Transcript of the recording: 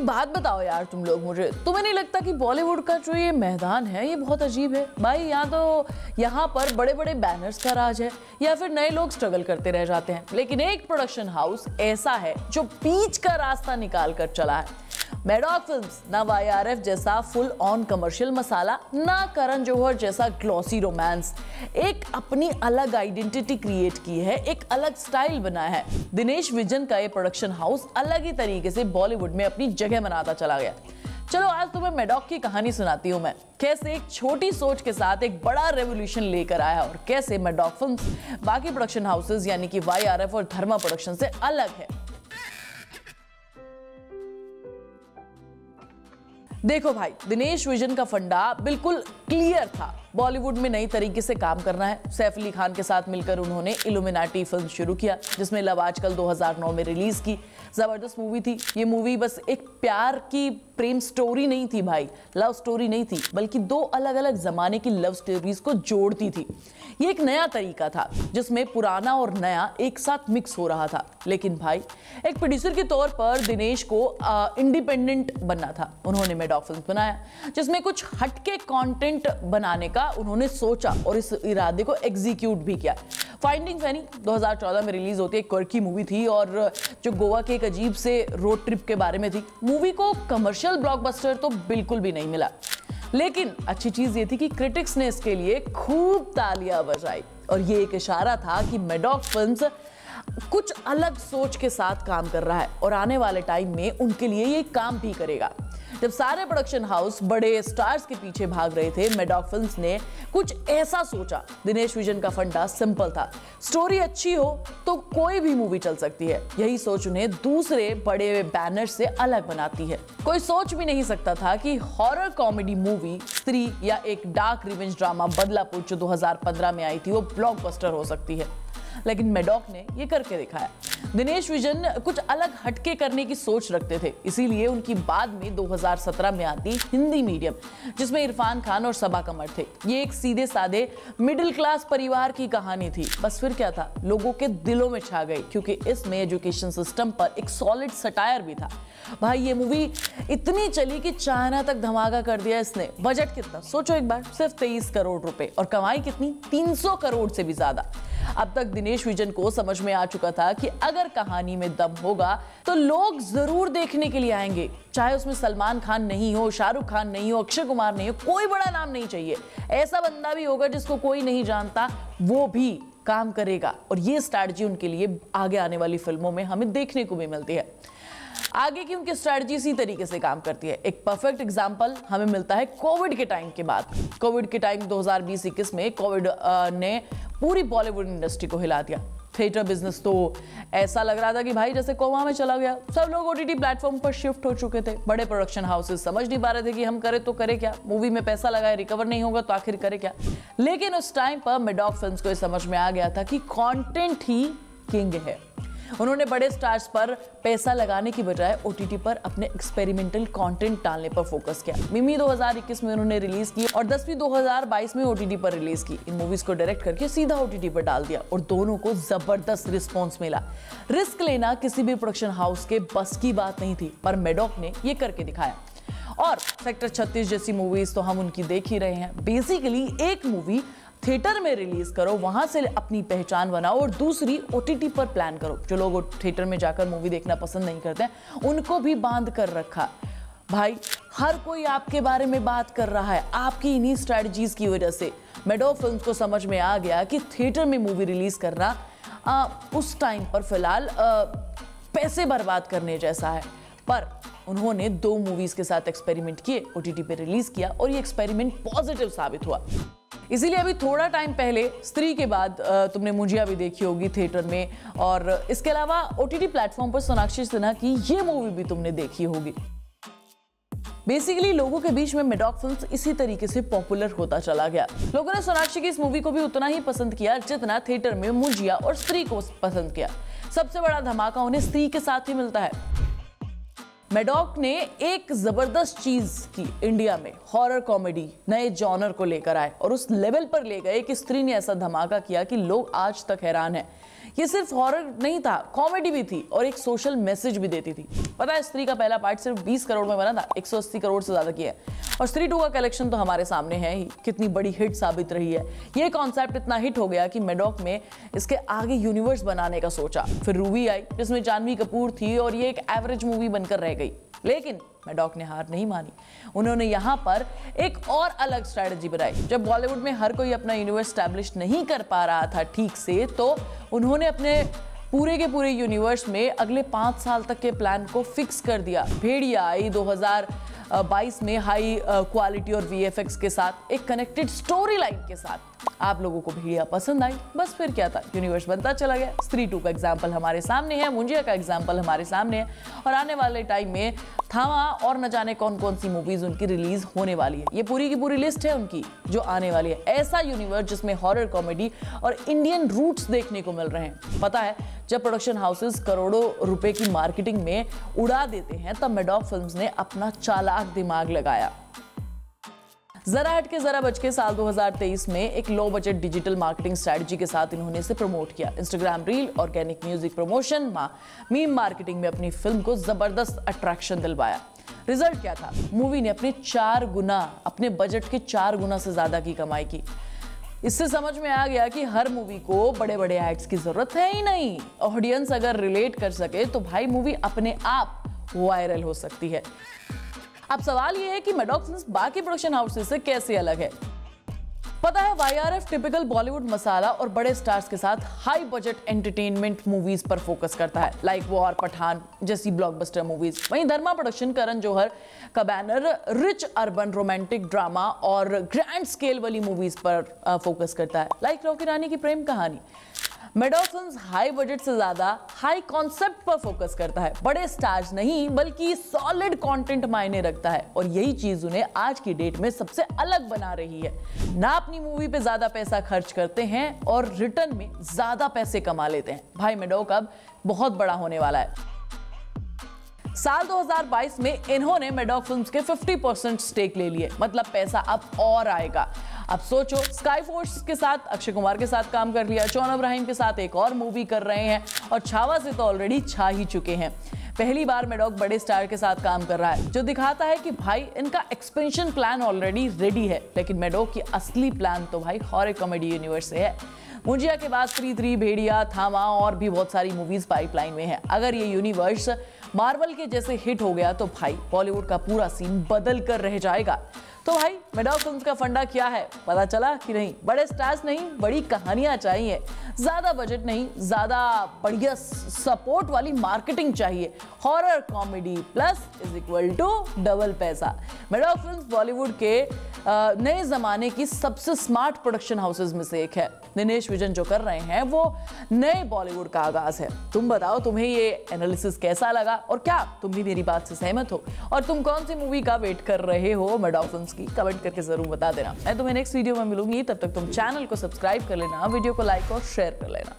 एक बात बताओ यार तुम लोग मुझे, तुम्हें नहीं लगता कि बॉलीवुड का जो ये मैदान है ये बहुत अजीब है भाई? यहाँ पर बड़े बड़े बैनर्स का राज है या फिर नए लोग स्ट्रगल करते रह जाते हैं, लेकिन एक प्रोडक्शन हाउस ऐसा है जो बीच का रास्ता निकाल कर चला है। मैडॉक फिल्म्स ना YRF जैसा फुल ऑन कमर्शियल मसाला, ना करण जौहर जैसा ग्लॉसी रोमांस, एक अपनी अलग आइडेंटिटी क्रिएट की है, एक अलग स्टाइल बनाया है। दिनेश विजन का ये प्रोडक्शन हाउस अलग ही तरीके से बॉलीवुड में अपनी जगह बनाता चला गया। चलो आज तुम्हें मैडॉक की कहानी सुनाती हूँ मैं, कैसे एक छोटी सोच के साथ एक बड़ा रेवोल्यूशन लेकर आया और कैसे मैडॉक फिल्म्स बाकी प्रोडक्शन हाउसेस यानी कि YRF और धर्मा प्रोडक्शन से अलग है। देखो भाई, दिनेश विजन का फंडा बिल्कुल क्लियर था, बॉलीवुड में नई तरीके से काम करना है। सैफ अली खान के साथ मिलकर उन्होंने इल्यूमिनाटी फिल्म शुरू किया, जिसमें लव आजकल 2009 में रिलीज की। जबरदस्त मूवी थी ये मूवी। बस एक प्यार की प्रेम स्टोरी नहीं थी भाई, लव स्टोरी नहीं थी, बल्कि दो अलग अलग जमाने की लव स्टोरीज को जोड़ती थी। ये एक नया तरीका था जिसमें पुराना और नया एक साथ मिक्स हो रहा था। लेकिन भाई, एक प्रोड्यूसर के तौर पर दिनेश को इंडिपेंडेंट बनना था। उन्होंने मैडॉक फिल्म बनाया जिसमें कुछ हटके कंटेंट बनाने का उन्होंने सोचा और इस इरादे को एग्जीक्यूट भी किया। फाइंडिंग फैनी 2014 में रिलीज होती एक क्वर्की मूवी थी और जो गोवा के एक अजीब से रोड ट्रिप के बारे में थी। मूवी को कमर्शियल ब्लॉकबस्टर तो बिल्कुल भी नहीं मिला, लेकिन अच्छी चीज ये थी कि क्रिटिक्स ने इसके लिए खूब तालियां बजाई और ये एक इशारा था कि मैडॉक फिल्म्स कुछ अलग सोच के साथ काम कर रहा है और आने वाले टाइम में उनके लिए ये काम भी करेगा। जब सारे प्रोडक्शन हाउस बड़े स्टार्स के पीछे भाग रहे थे, मैडॉक फिल्म्स ने कुछ ऐसा सोचा। दिनेश विजन का फंडा सिंपल था, स्टोरी अच्छी हो तो कोई भी मूवी चल सकती है। यही सोच उन्हें दूसरे बड़े बैनर से अलग बनाती है। कोई सोच भी नहीं सकता था कि हॉरर कॉमेडी मूवी स्त्री या एक डार्क रिवेंज ड्रामा बदलापुर जो 2015 में आई थी वो ब्लॉकबस्टर हो सकती है, लेकिन मैडॉक ने ये करके दिखाया। दिनेश विजन कुछ अलग हटके करने की सोच रखते थे, इसीलिए उनकी बाद में 2017 में आती हिंदी मीडियम, जिसमें इरफान खान और सबा कमर थे। ये एक सीधे साधे मिडिल क्लास परिवार की कहानी थी। बस फिर क्या था, लोगों के दिलों में छा गई क्योंकि इसमें एजुकेशन सिस्टम पर एक सॉलिड सटायर भी था। भाई ये मूवी इतनी चली कि चाइना तक धमाका कर दिया इसने। बजट कितना सोचो एक बार, सिर्फ 23 करोड़ रुपए, और कमाई कितनी, 300 करोड़ से भी ज्यादा। अब तक दिनेश विजन को समझ में आ चुका था कि अगर कहानी में दम होगा तो लोग जरूर देखने के लिए आएंगे, चाहे उसमें सलमान खान नहीं हो, शाहरुख खान नहीं हो, अक्षय कुमार नहीं हो, कोई बड़ा नाम नहीं चाहिए। ऐसा बंदा भी होगा जिसको कोई नहीं जानता, वो भी काम करेगा। और ये स्ट्रैटेजी उनके लिए आगे आने वाली फिल्मों में हमें देखने को भी मिलती है। आगे की उनकी स्ट्रैटेजी इसी तरीके से काम करती है। एक परफेक्ट एग्जांपल हमें मिलता है कोविड के टाइम के बाद। कोविड के टाइम 2020-21 में कोविड ने पूरी बॉलीवुड इंडस्ट्री को हिला दिया। थिएटर बिजनेस तो ऐसा लग रहा था कि भाई जैसे कोमा में चला गया। सब लोग OTT प्लेटफॉर्म पर शिफ्ट हो चुके थे। बड़े प्रोडक्शन हाउसेस समझ नहीं पा रहे थे कि हम करें तो करें क्या, मूवी में पैसा लगाए रिकवर नहीं होगा तो आखिर करें क्या। लेकिन उस टाइम पर मैडॉक फिल्म्स को ये समझ में आ गया था कि कंटेंट ही किंग है। उन्होंने बड़े स्टार्स पर पैसा लगाने की बजाय OTT पर अपने एक्सपेरिमेंटल कंटेंट डालने पर फोकस किया। मिमी 2021 में उन्होंने रिलीज की और 10वीं 2022 में OTT पर रिलीज की। इन मूवीज को डायरेक्ट करके सीधा OTT पर डाल दिया और दोनों को जबरदस्त रिस्पॉन्स मिला। रिस्क लेना किसी भी प्रोडक्शन हाउस के बस की बात नहीं थी, पर मैडॉक ने ये करके दिखाया। और सेक्टर 36 जैसी मूवीज तो हम उनकी देख ही रहे हैं। बेसिकली एक मूवी थिएटर में रिलीज करो, वहां से अपनी पहचान बनाओ, और दूसरी OTT पर प्लान करो। जो लोग थिएटर में जाकर मूवी देखना पसंद नहीं करते हैं उनको भी बांध कर रखा। भाई हर कोई आपके बारे में बात कर रहा है आपकी इन्हीं स्ट्रेटजीज की वजह से। मैडॉक फिल्म्स को समझ में आ गया कि थिएटर में मूवी रिलीज करना उस टाइम पर फिलहाल पैसे बर्बाद करने जैसा है। पर उन्होंने 2 मूवीज के साथ एक्सपेरिमेंट किए, OTT पे रिलीज किया और ये एक्सपेरिमेंट पॉजिटिव साबित हुआ। इसीलिए अभी थोड़ा टाइम पहले स्त्री के बाद तुमने मुझिया भी देखी होगी थिएटर में, और इसके अलावा OTT प्लेटफॉर्म पर सोनाक्षी सिन्हा की ये मूवी भी तुमने देखी होगी। बेसिकली लोगों के बीच में मैडॉक फिल्म्स इसी तरीके से पॉपुलर होता चला गया। लोगों ने सोनाक्षी की इस मूवी को भी उतना ही पसंद किया जितना थिएटर में मुझिया और स्त्री को पसंद किया। सबसे बड़ा धमाका उन्हें स्त्री के साथ ही मिलता है। मैडॉक ने एक जबरदस्त चीज की, इंडिया में हॉरर कॉमेडी नए जॉनर को लेकर आए और उस लेवल पर ले गए कि स्त्री ने ऐसा धमाका किया कि लोग आज तक हैरान हैं। ये सिर्फ हॉरर नहीं था, कॉमेडी भी थी और एक सोशल मैसेज भी देती थी। पता है, स्त्री का पहला पार्ट सिर्फ 20 करोड़ में बना था, 180 करोड़ से ज्यादा किया है। और स्त्री 2 का कलेक्शन तो हमारे सामने है ही, कितनी बड़ी हिट साबित रही है। ये कॉन्सेप्ट इतना हिट हो गया कि मैडॉक ने इसके आगे यूनिवर्स बनाने का सोचा। फिर रूबी आई जिसमें जानवी कपूर थी और ये एक एवरेज मूवी बनकर रह गई। लेकिन मैडॉक ने हार नहीं मानी। उन्होंने यहाँ पर एक और अलग स्ट्रैटेजी बनाई। जब बॉलीवुड में हर कोई अपना यूनिवर्स एस्टैब्लिश नहीं कर पा रहा था ठीक से, तो उन्होंने अपने पूरे के पूरे यूनिवर्स में अगले 5 साल तक के प्लान को फिक्स कर दिया। भेड़िया आई 2022 में हाई क्वालिटी और VFX के साथ, एक कनेक्टेड स्टोरी लाइन के साथ। आप लोगों को भेड़िया पसंद आई, बस फिर क्या था, यूनिवर्स बनता चला गया। स्त्री 2 का एग्जाम्पल हमारे सामने है, मुंजिया का एग्जाम्पल हमारे सामने है और आने वाले टाइम में थामा और न जाने कौन कौन सी मूवीज उनकी रिलीज होने वाली है। ये पूरी की पूरी लिस्ट है उनकी जो आने वाली है। ऐसा यूनिवर्स जिसमें हॉरर, कॉमेडी और इंडियन रूट्स देखने को मिल रहे हैं। पता है, जब प्रोडक्शन हाउसेस करोड़ों रुपए की मार्केटिंग में उड़ा देते हैं, तब मैडॉक फिल्म्स ने अपना चालाक दिमाग लगाया। जरा हट के जरा बच के साल 2023 में एक low budget digital marketing strategy के साथ इन्होंने इसे प्रमोट किया। Instagram reel, organic music promotion, meme marketing में अपनी फिल्म को जबरदस्त अट्रैक्शन दिलवाया। रिजल्ट क्या था? मूवी ने अपने बजट के 4 गुना से ज्यादा की कमाई की। इससे समझ में आ गया कि हर मूवी को बड़े बड़े एड्स की जरूरत है ही नहीं। ऑडियंस अगर रिलेट कर सके तो भाई मूवी अपने आप वायरल हो सकती है। अब सवाल यह है कि मैडॉक फिल्म्स बाकी प्रोडक्शन हाउसेस से कैसे अलग है। पता है, YRF टिपिकल बॉलीवुड मसाला और बड़े स्टार्स के साथ हाई बजट एंटरटेनमेंट मूवीज पर फोकस करता है, लाइक वॉर, पठान जैसी ब्लॉकबस्टर मूवीज। वहीं धर्मा प्रोडक्शन करण जौहर का banner rich urban romantic drama और ग्रैंड स्केल वाली मूवीज पर फोकस करता है, लाइक रॉकी रानी की प्रेम कहानी। मैडॉक फिल्म्स हाई बजट से ज्यादा हाई कॉन्सेप्ट पर फोकस करता है। बड़े स्टार्स नहीं बल्कि सॉलिड कंटेंट मायने रखता है और यही चीज उन्हें आज की डेट में सबसे अलग बना रही है। ना अपनी मूवी पे ज्यादा पैसा खर्च करते हैं और रिटर्न में ज्यादा पैसे कमा लेते हैं। भाई मैडॉक अब बहुत बड़ा होने वाला है। साल 2022 में इन्होंने मैडॉक फिल्म्स के 50% स्टेक ले लिए, मतलब पैसा अब और आएगा। अब सोचो, स्काई फोर्स के साथ अक्षय कुमार के साथ काम कर लिया, जॉन अब्राहम के साथ एक और मूवी कर रहे हैं और छावा से तो ऑलरेडी छा ही चुके हैं। पहली बार मैडॉक बड़े स्टार के साथ काम कर रहा है, जो दिखाता है कि भाई इनका एक्सपेंशन प्लान ऑलरेडी रेडी है। लेकिन मैडॉक की असली प्लान तो भाई हॉरर कॉमेडी यूनिवर्स से है। मुंजिया के बाद स्त्री 3, भेड़िया, थामा और भी बहुत सारी मूवीज पाइपलाइन में है। अगर ये यूनिवर्स मार्वल के जैसे हिट हो गया तो भाई बॉलीवुड का पूरा सीन बदल कर रह जाएगा। तो भाई मैडॉक फिल्म्स का फंडा क्या है, पता चला कि नहीं? बड़े स्टार्स नहीं, बड़ी कहानियां चाहिए। ज्यादा बजट नहीं, ज्यादा बढ़िया सपोर्ट वाली मार्केटिंग चाहिए। Horror comedy plus is equal to double पैसा। मैडॉक फिल्म्स बॉलीवुड के नए जमाने की सबसे स्मार्ट प्रोडक्शन हाउसेस में से एक है। दिनेश विजन जो कर रहे हैं वो नए बॉलीवुड का आगाज है। तुम बताओ, तुम्हें ये एनालिसिस कैसा लगा और क्या तुम भी मेरी बात से सहमत हो? और तुम कौन सी मूवी का वेट कर रहे हो मैडॉक फिल्म्स की? कमेंट करके जरूर बता देना। मैं तुम्हें नेक्स्ट वीडियो में मिलूंगी, तब तक तुम चैनल को सब्सक्राइब कर लेना, वीडियो को लाइक और शेयर कर लेना।